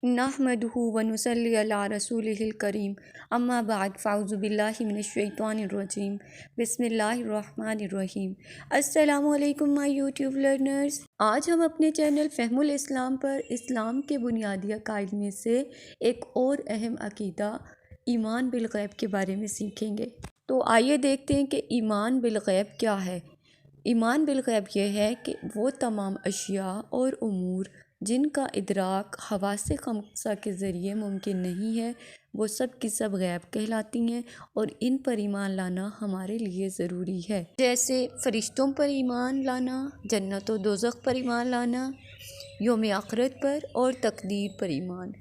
नहमदुहु व नुसल्ली अला रसूलिहिल करीम अम्मा बाद फ़ाउज़ु बिल्लाहि मिनश शैतानिर रजीम बिस्मिल्लाहिर रहमानिर रहीम। अस्सलामु अलैकुम माय यूट्यूब लर्नर्स। आज हम अपने चैनल फ़हमुल इस्लाम पर इस्लाम के बुनियादी अक़ाइद में से एक और अहम अक़ीदा ईमान बिल ग़ैब के बारे में सीखेंगे। तो आइए देखते हैं कि ईमान बिल ग़ैब क्या है। ईमान बिल ग़ैब यह है कि वो तमाम अशिया और उमूर जिनका इदराक हवासे ख़म्सा के ज़रिए मुमकिन नहीं है, वो सब की सब ग़ैब कहलाती हैं और इन पर ईमान लाना हमारे लिए ज़रूरी है। जैसे फ़रिश्तों पर ईमान लाना, जन्नत और दोज़ख पर ईमान लाना, यौम आखिरत पर और तकदीर पर ईमान।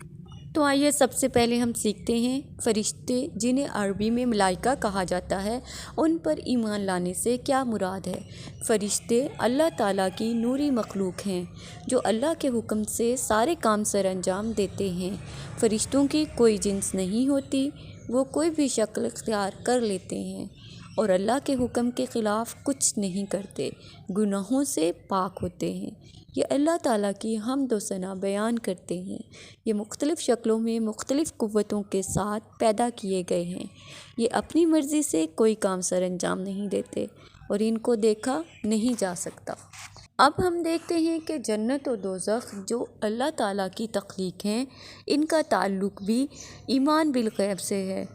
तो आइए सबसे पहले हम सीखते हैं फ़रिश्ते, जिन्हें अरबी में मलाइका कहा जाता है, उन पर ईमान लाने से क्या मुराद है। फ़रिश्ते अल्लाह ताला की नूरी मखलूक हैं जो अल्लाह के हुक्म से सारे काम सर अंजाम देते हैं। फ़रिश्तों की कोई जिन्स नहीं होती, वो कोई भी शक्ल इख्तियार कर लेते हैं और अल्लाह के हुक्म के ख़िलाफ़ कुछ नहीं करते, गुनाहों से पाक होते हैं। ये अल्लाह ताला की हम्द व सना बयान करते हैं। ये मुख्तलिफ़ शक्लों में मुख्तलिफ़ क़ुव्वतों के साथ पैदा किए गए हैं। ये अपनी मर्ज़ी से कोई काम सर अंजाम नहीं देते और इनको देखा नहीं जा सकता। अब हम देखते हैं कि जन्नत और दोज़ख जो अल्लाह ताला की तख्लीक हैं, इनका ताल्लुक़ भी ईमान बिल ग़ैब से है,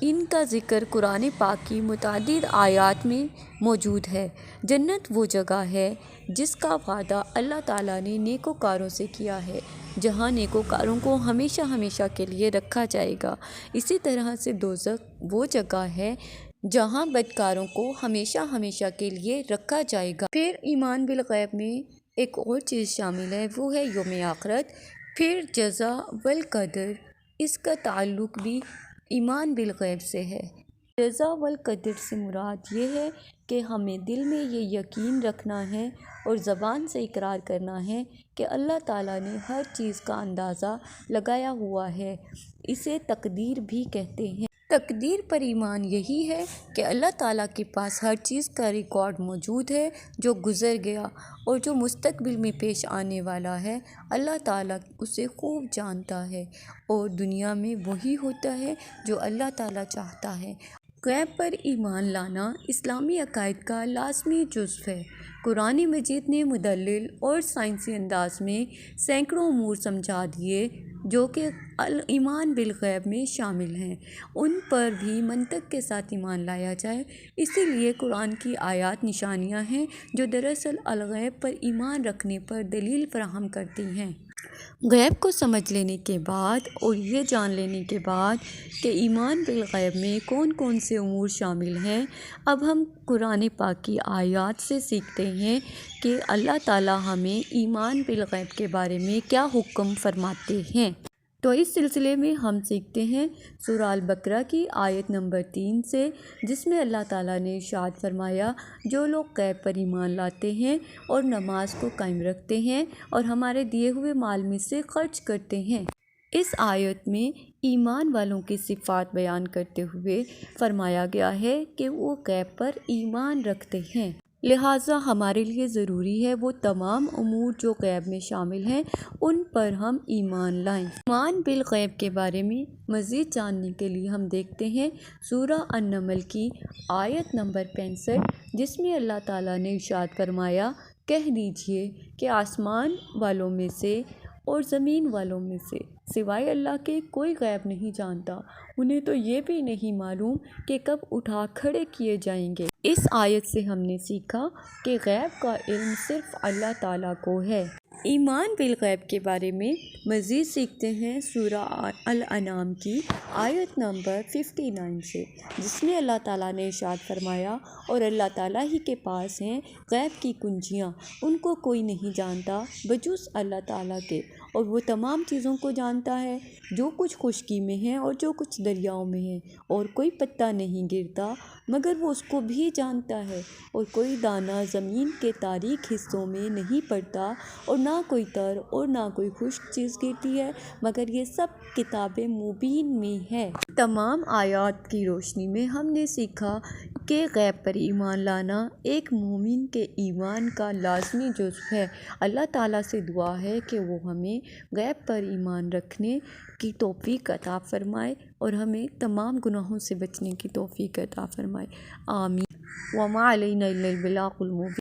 इनका ज़िक्र कुरान पाक की मुतअद्दिद आयात में मौजूद है। जन्नत वो जगह है जिसका वादा अल्लाह ताला ने नेकोकारों से किया है, जहाँ नेकोकारों को हमेशा हमेशा के लिए रखा जाएगा। इसी तरह से दोज़ख वो जगह है जहाँ बदकारों को हमेशा हमेशा के लिए रखा जाएगा। फिर ईमान बिल ग़ैब में एक और चीज़ शामिल है, वो है यौम आखिरत, फिर जज़ा वल क़दर। इसका ताल्लुक़ भी ईमान बिल ग़ैब से है। जज़ा वल क़दर से मुराद ये है कि हमें दिल में ये यकीन रखना है और ज़बान से इकरार करना है कि अल्लाह ताला ने हर चीज़ का अंदाज़ा लगाया हुआ है। इसे तकदीर भी कहते हैं। तकदीर पर ईमान यही है कि अल्लाह ताला के पास हर चीज़ का रिकॉर्ड मौजूद है, जो गुज़र गया और जो मुस्तक़बिल में पेश आने वाला है, अल्लाह ताला उसे खूब जानता है और दुनिया में वही होता है जो अल्लाह ताला चाहता है। ग़ैब पर ईमान लाना इस्लामी अक़ाइद का लाज़मी जुज़्व है। कुरान मजीद ने मुदल्लिल और साइंसी अंदाज में सैकड़ों उमूर समझा दिए जो कि ईमान बिल ग़ैब में शामिल हैं। उन पर भी मंतक़ के साथ ईमान लाया जाए। इसीलिए कुरान की आयात निशानियाँ हैं जो दरअसल अल ग़ैब पर ईमान रखने पर दलील फ़राहम करती हैं। ग़ैब को समझ लेने के बाद और ये जान लेने के बाद कि ईमान बिल ग़ैब में कौन कौन से उमूर शामिल हैं, अब हम कुरान पाक की आयात से सीखते हैं कि अल्लाह ताला हमें ईमान बिल ग़ैब के बारे में क्या हुक्म फरमाते हैं। तो इस सिलसिले में हम सीखते हैं सूरह अल बकरा की आयत नंबर 3 से, जिसमें अल्लाह ताला ने इरशाद फरमाया, जो लोग ग़ैब पर ईमान लाते हैं और नमाज को कायम रखते हैं और हमारे दिए हुए माल में से खर्च करते हैं। इस आयत में ईमान वालों की सिफ़ात बयान करते हुए फरमाया गया है कि वो ग़ैब पर ईमान रखते हैं। लिहाजा हमारे लिए ज़रूरी है वो तमाम उमूर जो ग़ैब में शामिल हैं, उन पर हम ईमान लाएं। ईमान बिल ग़ैब के बारे में मज़ीद जानने के लिए हम देखते हैं सूरह अन-नमल की आयत नंबर 65, जिसमें अल्लाह ताला ने इरशाद फरमाया, कह दीजिए कि आसमान वालों में से और ज़मीन वालों में से सिवाय अल्लाह के कोई ग़ैब नहीं जानता। उन्हें तो ये भी नहीं मालूम कि कब उठा खड़े किए जाएंगे। इस आयत से हमने सीखा कि ग़ैब का इल्म सिर्फ़ अल्लाह ताला को है। ईमान बिल ग़ैब के बारे में मज़ीद सीखते हैं सूरह अल अनाम की आयत नंबर 59 से, जिसमें अल्लाह ताला ने इरशाद फरमाया, और अल्लाह ताला ही के पास हैं ग़ैब की कुंजियाँ, उनको कोई नहीं जानता बजुज़ अल्लाह ताला के, और वो तमाम चीज़ों को जानता है जो कुछ खुशकी में है और जो कुछ दरियाओं में है, और कोई पत्ता नहीं गिरता मगर वो उसको भी जानता है, और कोई दाना ज़मीन के तारीक हिस्सों में नहीं पड़ता, और ना कोई तर और ना कोई खुश्क चीज़ गिरती है, मगर ये सब किताब मुबीन में है। तमाम आयात की रोशनी में हमने सीखा کہ غیب پر ایمان لانا ایک مومن کے ایمان کا لازمی جزو ہے۔ اللہ تعالیٰ سے دعا ہے کہ وہ ہمیں غیب پر ایمان رکھنے کی توفیق عطا فرمائے اور ہمیں تمام گناہوں سے بچنے کی توفیق عطا فرمائے، آمین۔ وما علینا الا البلاغ المبین۔